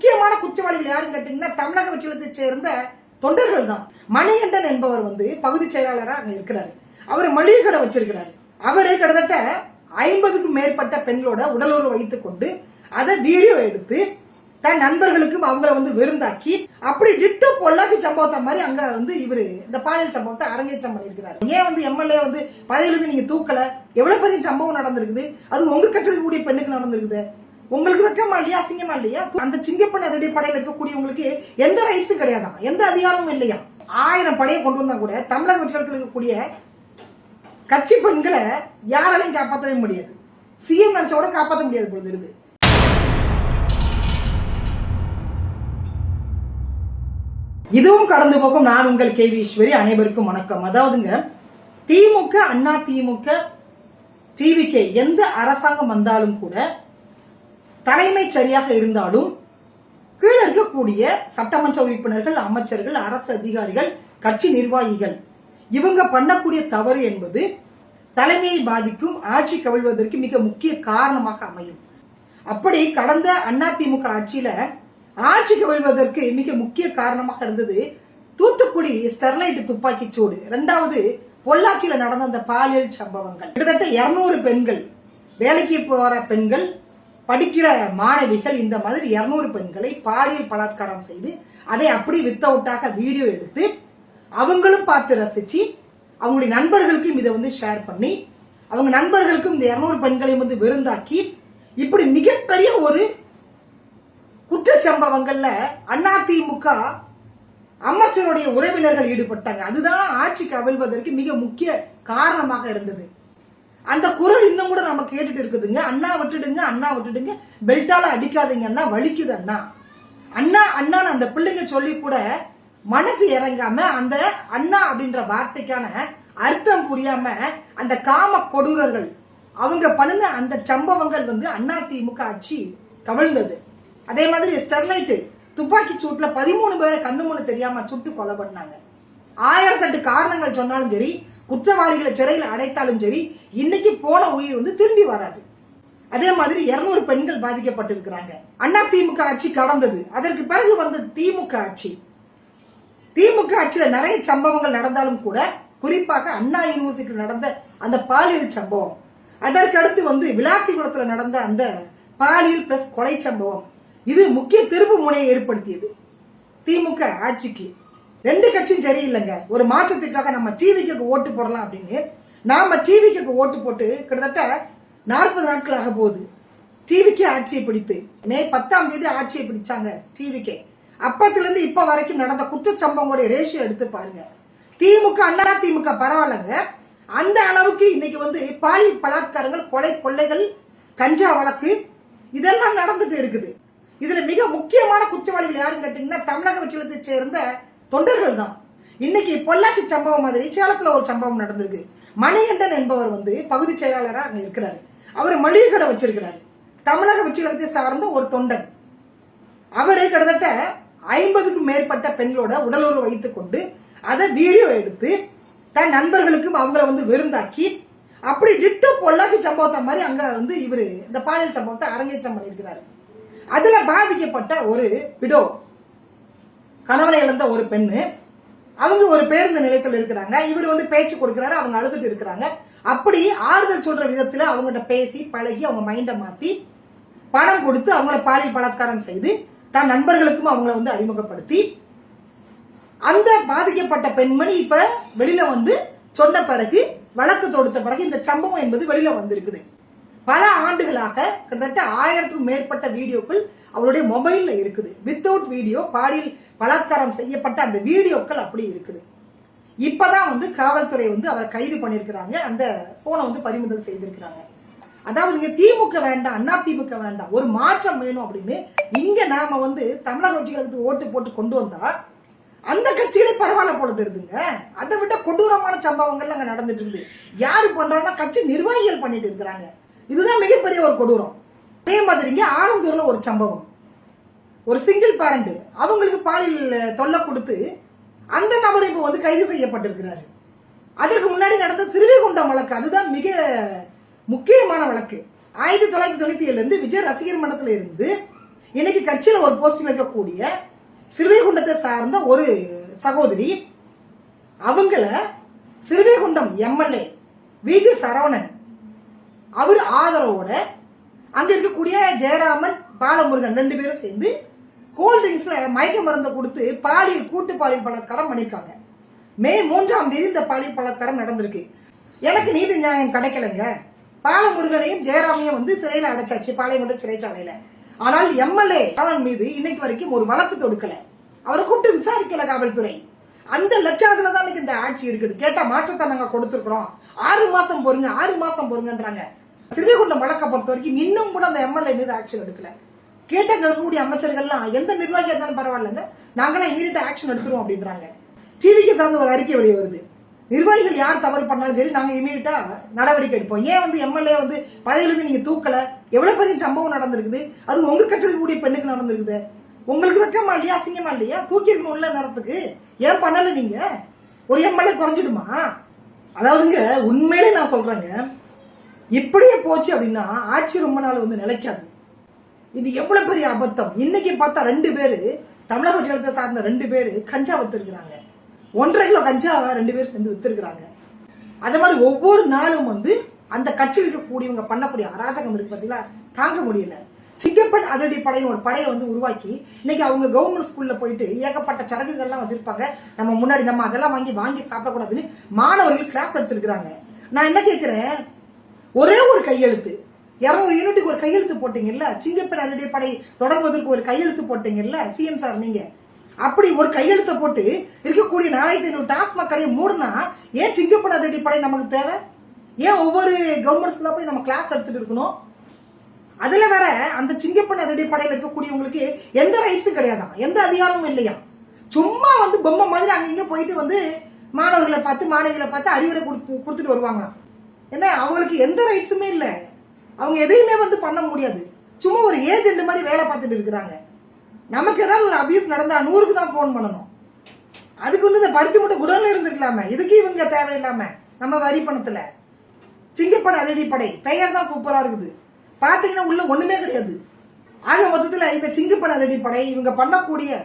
முக்கியமான குற்றவாளிகள் யாருன்னு கேட்டீங்கன்னா தமிழக வெற்றிலத்தை சேர்ந்த தொண்டர்கள் தான். மணிகண்டன் என்பவர் பகுதி செயலாளராக அங்க இருக்கிறாரு. அவர் மளிகை கடை வச்சிருக்கிறாரு. அவரு கிட்டத்தட்ட 50க்கும் மேற்பட்ட பெண்களோட உடலுறவு வைத்துக் கொண்டு அதை வீடியோ எடுத்து தன் நண்பர்களுக்கும் அவங்கள விருந்தாக்கி அப்படி டிட்டோ பொள்ளாச்சி சம்பவத்தை மாதிரி அங்க இவரு இந்த பாலியல் சம்பவத்தை அரங்கேற்றம் பண்ணியிருக்கிறாரு. ஏன் எம்எல்ஏ பதவியிலிருந்து நீங்க தூக்கல? எவ்வளவு பெரிய சம்பவம் நடந்திருக்குது. அது உங்க கட்சியில் கூடிய பெண்ணுக்கு நடந்திருக்குது. உங்களுக்கு வெக்கமா இல்லையா? அசிங்கமா இல்லையா? அந்த சிங்கப்பெண் அதிரடிப்படையில் இருக்கக்கூடியவங்களுக்கு எந்த ரைட்ஸும் கிடையாதான், எந்த அதிகாரமும் இல்லையா. 1000 படையை கொண்டு வந்தா கூட தமிழக வெற்றிடத்தில் இருக்கக்கூடிய கட்சி பெண்களை யாராலையும் காப்பாற்றவே முடியாது. சிஎம் நினைச்சோட காப்பாற்ற முடியாது பொழுது இருக்கு. இதுவும் கடந்து போகும். நான் உங்கள் கேவி ஈஸ்வரி. அனைவருக்கும் வணக்கம். அதாவதுங்க, திமுக, அண்ணா திமுக, டிவிகே எந்த அரசாங்கம் வந்தாலும் கூட தலைமை சரியாக இருந்தாலும் கீழே இருக்கக்கூடிய சட்டமன்ற உறுப்பினர்கள், அமைச்சர்கள், அரசு அதிகாரிகள், கட்சி நிர்வாகிகள் இவங்க பண்ணக்கூடிய தவறு என்பது தலைமையை பாதிக்கும், ஆட்சி கவிழ்வதற்கு மிக முக்கிய காரணமாக அமையும். அப்படி கடந்த அதிமுக ஆட்சியில ஆட்சி கவிழ்வதற்கு மிக முக்கிய காரணமாக இருந்தது தூத்துக்குடி ஸ்டெர்லைட் துப்பாக்கி சூடு, 2வது பொள்ளாச்சியில நடந்த அந்த பாலியல் சம்பவங்கள். கிட்டத்தட்ட 200 பெண்கள், வேலைக்கு போற பெண்கள், படிக்கிற மாணவிகள், இந்த மாதிரி 200 பெண்களை பாலியல் பலாத்காரம் செய்து அதை அப்படி வித்தவுட்டாக வீடியோ எடுத்து அவங்களும் பார்த்து ரசிச்சு அவங்களுடைய நண்பர்களுக்கும் இதை ஷேர் பண்ணி அவங்க நண்பர்களுக்கும் இந்த 200 பெண்களையும் விருந்தாக்கி இப்படி மிகப்பெரிய ஒரு குற்றச்சம்பவங்கள்ல அதிமுக அமைச்சருடைய உறவினர்கள் ஈடுபட்டாங்க. அதுதான் ஆட்சி கவிழ்வதற்கு மிக முக்கிய காரணமாக இருந்தது. அந்த குரல் இன்னும் கூட நம்ம கேட்டுட்டு இருக்குதுங்க. அண்ணா விட்டுடுங்க, அண்ணா விட்டுடுங்க, பெல்ட்டால அடிக்காதீங்க அண்ணா, வலிக்குது அண்ணா, அண்ணா அண்ணான்னு அந்த பிள்ளைங்க சொல்லி கூட மனசு இறங்காம அந்த அண்ணா அப்படின்ற வார்த்தைக்கான அர்த்தம் புரியாம அந்த காம கொடூரர்கள் அவங்க பண்ணின அந்த சம்பவங்கள் அதிமுக ஆட்சி கவிழ்ந்தது. அதே மாதிரி ஸ்டெர்லைட் துப்பாக்கி சூட்டுல 13 பேரை கண்ணு முன்னு தெரியாம சுட்டு கொலை பண்ணாங்க. 1008 காரணங்கள் சொன்னாலும் சரி, குற்றவாளிகளை சிறையில் அடைத்தாலும் சரி, இன்னைக்கு போன உயிர் திரும்பி வராது. அதே மாதிரி 200 பெண்கள் பாதிக்கப்பட்டிருக்கிறாங்க. அதிமுக ஆட்சி கடந்தது. அதற்கு பிறகு வந்த திமுக ஆட்சி. திமுக ஆட்சியில நிறைய சம்பவங்கள் நடந்தாலும் கூட, குறிப்பாக அண்ணா யூனிவர்சிட்டியில் நடந்த அந்த பாலியல் சம்பவம், அதற்கு அடுத்து விளாத்திக்குளத்தில் நடந்த அந்த பாலியல் பிளஸ் கொலை சம்பவம், இது முக்கிய திருப்பு முனையை ஏற்படுத்தியது திமுக ஆட்சிக்கு. 2 கட்சியும் சரியில்லைங்க. ஒரு மாற்றத்துக்காக நம்ம டிவிக்கு ஓட்டு போடலாம் அப்படின்னு நாம டிவிக்கு ஓட்டு போட்டு கிட்டத்தட்ட 40 நாட்கள் ஆக போகுது. டிவிக்கு ஆட்சியை பிடித்து மே 10ஆம் தேதி ஆட்சியை பிடிச்சாங்க டிவிக்கு. அப்பத்திலிருந்து இப்ப வரைக்கும் நடந்த குற்றச்சம்பவங்களுடைய ரேஷியோ எடுத்து பாருங்க. திமுக, அண்ணா திமுக பரவாயில்லைங்க, அந்த அளவுக்கு இன்னைக்கு பாலியல் பலாத்காரங்கள், கொலை, கொள்ளைகள், கஞ்சா வழக்கு இதெல்லாம் நடந்துட்டு இருக்குது. இதுல மிக முக்கியமான குற்றவாளிகள் யாருன்னு கேட்டீங்கன்னா தமிழக வெற்றிலத்தை சேர்ந்த தொண்டர்கள் தான். இன்னைக்கு பொள்ளாச்சி சம்பவம் மாதிரி சேலத்துல ஒரு சம்பவம் நடந்திருக்கு. மணிகண்டன் என்பவர் பகுதி செயலாளராக அங்க இருக்கிறாரு. அவர் மளிகை கடை வச்சிருக்கிறாரு. தமிழக வெற்றிலத்தை சார்ந்த ஒரு தொண்டன். அவரு கிட்டத்தட்ட 50க்கும் மேற்பட்ட பெண்களோட உடலுறவு வைத்துக் கொண்டு அதை வீடியோ எடுத்து தன் நண்பர்களுக்கும் அவங்கள விருந்தாக்கி அப்படி டிட்டோ பொள்ளாச்சி சம்பவத்தை மாதிரி அங்க இவரு இந்த பாலியல் சம்பவத்தை அரங்கேற்றம் பண்ணியிருக்கிறாரு. அதுல பாதிக்கப்பட்ட ஒரு விடோ, கணவனை இழந்த ஒரு பெண்ணு, அவங்க ஒரு பேருந்து நிலையத்தில் இருக்கிறாங்க. இவர் பேச்சு கொடுக்கிறாரு, அவங்க அழுதுட்டு இருக்கிறாங்க. அப்படி ஆறுதல் சொல்ற விதத்துல அவங்ககிட்ட பேசி பழகி அவங்க மைண்டை மாத்தி பணம் கொடுத்து அவங்கள பாலியல் பலாத்காரம் செய்து தன் நண்பர்களுக்கும் அவங்கள அறிமுகப்படுத்தி அந்த பாதிக்கப்பட்ட பெண்மணி இப்ப வெளியில சொன்ன பிறகு, வழக்கு தொடுத்த பிறகு இந்த சம்பவம் என்பது வெளியில வந்திருக்குது. பல ஆண்டுகளாக கிட்டத்தட்ட 1000க்கும் மேற்பட்ட வீடியோக்கள் அவருடைய மொபைல்ல இருக்குது. வித்தவுட் வீடியோ பாலியல் பலாத்காரம் செய்யப்பட்ட அந்த வீடியோக்கள் அப்படி இருக்குது. இப்பதான் காவல்துறை அவரை கைது பண்ணிருக்கிறாங்க. அந்த போனை பறிமுதல் செய்திருக்கிறாங்க. அதாவது திமுக வேண்டாம், அண்ணா திமுக வேண்டாம், ஒரு மாற்றம் வேணும் அப்படின்னு இங்க நாம தமிழக கட்சிகளுக்கு ஓட்டு போட்டு கொண்டு வந்தா அந்த கட்சியிலே பரவாயில்ல போல தெரியுதுங்க. அதை விட கொடூரமான சம்பவங்கள் அங்க நடந்துட்டு இருக்குது. யாரு பண்றாங்கன்னா கட்சி நிர்வாகிகள் பண்ணிட்டு இருக்கிறாங்க. இதுதான் மிகப்பெரிய ஒரு கொடூரம். அதே மாதிரிங்க ஆலந்தூர்ல ஒரு சம்பவம், ஒரு சிங்கிள் பேரண்ட் அவங்களுக்கு பாலியல் தொல்லை கொடுத்து அந்த நபர் இப்ப கைது செய்யப்பட்டிருக்கிறாரு. அதற்கு முன்னாடி நடந்த சிறுவைகுண்டம் வழக்கு, அதுதான் மிக முக்கியமான வழக்கு. 1997 விஜய் ரசிகர் மன்றத்தில் இருந்து இன்னைக்கு கட்சியில ஒரு போஸ்டிங் இருக்கக்கூடிய சிறுவைகுண்டத்தை சார்ந்த ஒரு சகோதரி, அவங்கள சிறுவைகுண்டம் எம்எல்ஏ விஜி சரவணன் அவர் ஆதரவோட அங்க இருக்கக்கூடிய ஜெயராமன் பாலமுருகன் 2 பேரும் சேர்ந்து கோல்ட்ரிங்க்ஸ்ல மயக்க மருந்தை கொடுத்து கூட்டு பாலியல் பலாத்காரம் பண்ணியிருக்காங்க. மே 3ஆம் தேதி இந்த பாலியல் பலாத்காரம் நடந்திருக்கு. எனக்கு நீதி நியாயம் கிடைக்கலங்க. பாலமுருகனையும் ஜெயராமையும் வந்து சிறையில் அடைச்சாச்சு, பாளையங்கோட்டை சிறைச்சாலையில. ஆனால் எம்எல்ஏ அவன் மீது இன்னைக்கு வரைக்கும் ஒரு வழக்கு தொடுக்கல, அவரை கூப்பிட்டு விசாரிக்கல காவல்துறை. அந்த லட்சணத்துல தான் இன்னைக்கு இந்த ஆட்சி இருக்குது. கேட்டா மாற்றத்தை நாங்க கொடுத்துருக்கிறோம், 6 மாசம் பொறுங்க 6 மாசம் பொறுங்கன்றாங்க. சிறுவைகுண்டம் வழக்கை பொறுத்த வரைக்கும் இன்னும் கூட அந்த எம்எல்ஏ மீது ஆக்ஷன் எடுக்கல. கேட்ட இருக்கக்கூடிய அமைச்சர்கள்லாம் எந்த நிர்வாகியா இருந்தாலும் பரவாயில்லைங்க, நாங்களாம் இமீடியட்டா ஆக்ஷன் எடுத்துருவோம் அப்படின்றாங்க. டிவிக்கு சார்ந்த ஒரு அறிக்கை வெளியே வருது, நிர்வாகிகள் யார் தவறு பண்ணாலும் சரி நாங்க இமீடியட்டா நடவடிக்கை எடுப்போம். ஏன் வந்து எம்எல்ஏ வந்து பதவியிலிருந்து நீங்க தூக்கல? எவ்வளவு பெரிய சம்பவம் நடந்திருக்குது, அது உங்க கட்சியில் கூடிய பெண்ணுக்கு நடந்திருக்குது. உங்களுக்கு வெக்கமா இல்லையா, அசிங்கமா இல்லையா? தூக்கி இருக்கணும் உள்ள நேரத்துக்கு, ஏன் பண்ணல நீங்க? ஒரு எம்எல்ஏ குறைஞ்சிடுமா? அதாவதுங்க உண்மையிலே நான் சொல்றேங்க, இப்படியே போச்சு அப்படின்னா ஆட்சி ரொம்ப நாள் வந்து நிலைக்காது. இது எவ்வளவு பெரிய அபத்தம். இன்னைக்கு பார்த்தா 2 பேரு தமிழக ஜனத்தை சார்ந்த 2 பேரு கஞ்சா வித்துருக்காங்க. 1.5 கிலோ கஞ்சாவை 2 பேர் சேர்ந்து வித்துருக்காங்க. அதே மாதிரி ஒவ்வொரு நாளும் வந்து அந்த கட்சியில் இருக்கக்கூடியவங்க பண்ணக்கூடிய அராஜகம் இருக்கு பார்த்தீங்களா, தாங்க முடியல. சிங்கப்பன் அதிரடி படையின் ஒரு படையை வந்து உருவாக்கி இன்னைக்கு அவங்க கவர்மெண்ட் ஸ்கூல்ல போயிட்டு ஏகப்பட்ட சரக்குகள்லாம் வச்சிருப்பாங்க. நம்ம முன்னாடி நம்ம அதெல்லாம் வாங்கி சாப்பிடக்கூடாதுன்னு மாணவர்கள் கிளாஸ் எடுத்துருக்காங்க. நான் என்ன கேட்கிறேன், ஒரே ஒரு கையெழுத்து 200 யூனிட்டுக்கு ஒரு கையெழுத்து போட்டீங்கல்ல, சிங்கப்பன் அதிரடி படை தொடங்குவதற்கு ஒரு கையெழுத்து போட்டீங்கல்ல சிஎம் சார் நீங்க. அப்படி ஒரு கையெழுத்தை போட்டு இருக்கக்கூடிய 4500 டாஸ்மாக் கடையை மூடுனா ஏன் சிங்கப்பன் அதிரடி படை நமக்கு தேவை? ஏன் ஒவ்வொரு கவர்மெண்ட் ஸ்கூல்ல போய் நம்ம கிளாஸ் எடுத்துட்டு இருக்கணும்? அதுல வேற அந்த சிங்கப்பன் அதிரடி படையில் இருக்கக்கூடியவங்களுக்கு எந்த ரைட்ஸும் கிடையாதான், எந்த அதிகாரமும் இல்லையா. சும்மா வந்து பொம்மை மாதிரி அங்கங்க போயிட்டு வந்து மாணவர்களை பார்த்து மாணவிகளை பார்த்து அறிவுரை கொடுத்துட்டு வருவாங்க. ஏன்னா அவங்களுக்கு எந்த ரைட்ஸுமே இல்லை, அவங்க எதையுமே வந்து பண்ண முடியாது. சும்மா ஒரு ஏஜென்ட் மாதிரி வேலை பார்த்துட்டு இருக்கிறாங்க. நமக்கு ஏதாவது ஒரு அபியூஸ் நடந்தா 100க்கு தான் ஃபோன் பண்ணணும். அதுக்கு வந்து இந்த பருத்தி மூட்டை குடோன்ல இருந்துருக்கலாமே, இதுக்கு இவங்க தேவையில்லாம நம்ம வரி பணத்துல. சிங்கப்பன் அதிரடி படை பெயர் தான் சூப்பரா இருக்குது, பாத்தீங்கன்னா உள்ள ஒண்ணுமே கிடையாது. ஆக மொத்தத்துல இந்த சிங்கப்பன் அதிரடி படை இவங்க பண்ணக்கூடிய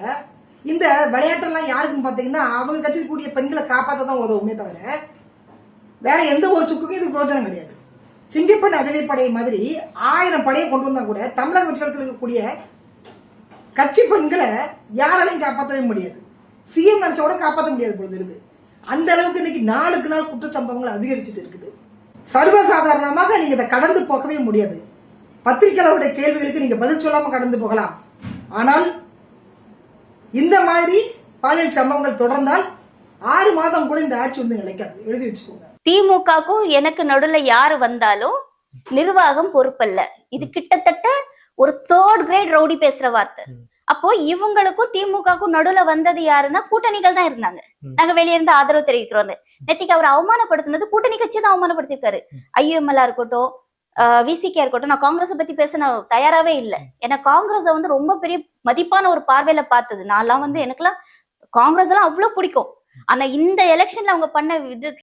இந்த விளையாட்டெல்லாம் யாருக்குன்னு பாத்தீங்கன்னா அவங்க கட்சியில் கூடிய பெண்களை காப்பாற்ற தான் உதவுமே தவிர வேற எந்த ஒரு சுக்குக்கும் இது பிரயோஜனம் கிடையாது. சிங்கப்பன் அதிரடி படை மாதிரி 1000 படையை கொண்டு வந்தா கூட தமிழக கட்சிகளுக்கு இருக்கக்கூடிய கட்சி பெண்களை யாராலையும் காப்பாற்றவே முடியாது. சிஎம் நினைச்சோட காப்பாற்ற முடியாது பொழுது. அந்த அளவுக்கு இன்னைக்கு நாளுக்கு நாள் குற்றச்சம்பவங்கள் அதிகரிச்சுட்டு இருக்குது. சர்வசாதாரணமாக நீங்க இதை கடந்து போகவே முடியாது. பத்திரிகையாளருடைய கேள்விகளுக்கு நீங்க பதில் சொல்லாம கடந்து போகலாம். ஆனால் இந்த மாதிரி பாலியல் சம்பவங்கள் தொடர்ந்தால் 6 மாதம் கூட இந்த ஆட்சி வந்து நிலைக்காது, எழுதி வச்சுக்கோங்க. திமுகவுக்கும் எனக்கு நடுவுல யாரு வந்தாலும் நிர்வாகம் பொறுப்பல்ல. இது கிட்டத்தட்ட ஒரு 3rd கிரேட் ரவுடி பேசுற வார்த்தை. அப்போ இவங்களுக்கும் திமுகவுக்கும் நடுவுல வந்தது யாருன்னா கூட்டணிகள் தான் இருந்தாங்க. நாங்க வெளியே இருந்து ஆதரவு தெரிவிக்கிறோம். நேத்திக்கு அவர் அவமானப்படுத்தினது கூட்டணி கட்சி தான் அவமானப்படுத்திருக்காரு. ஐஎம்எல்ஆ இருக்கட்டும், விசிகே இருக்கட்டும். நான் காங்கிரஸ் பத்தி பேச நான் தயாராவே இல்லை. ஏன்னா காங்கிரஸை வந்து ரொம்ப பெரிய மதிப்பான ஒரு பார்வையில பார்த்தது. நான்லாம் வந்து எனக்குலாம் காங்கிரஸ் எல்லாம் அவ்வளவு பிடிக்கும். ஆனா இந்த எலெக்ஷன்ல அவங்க பண்ண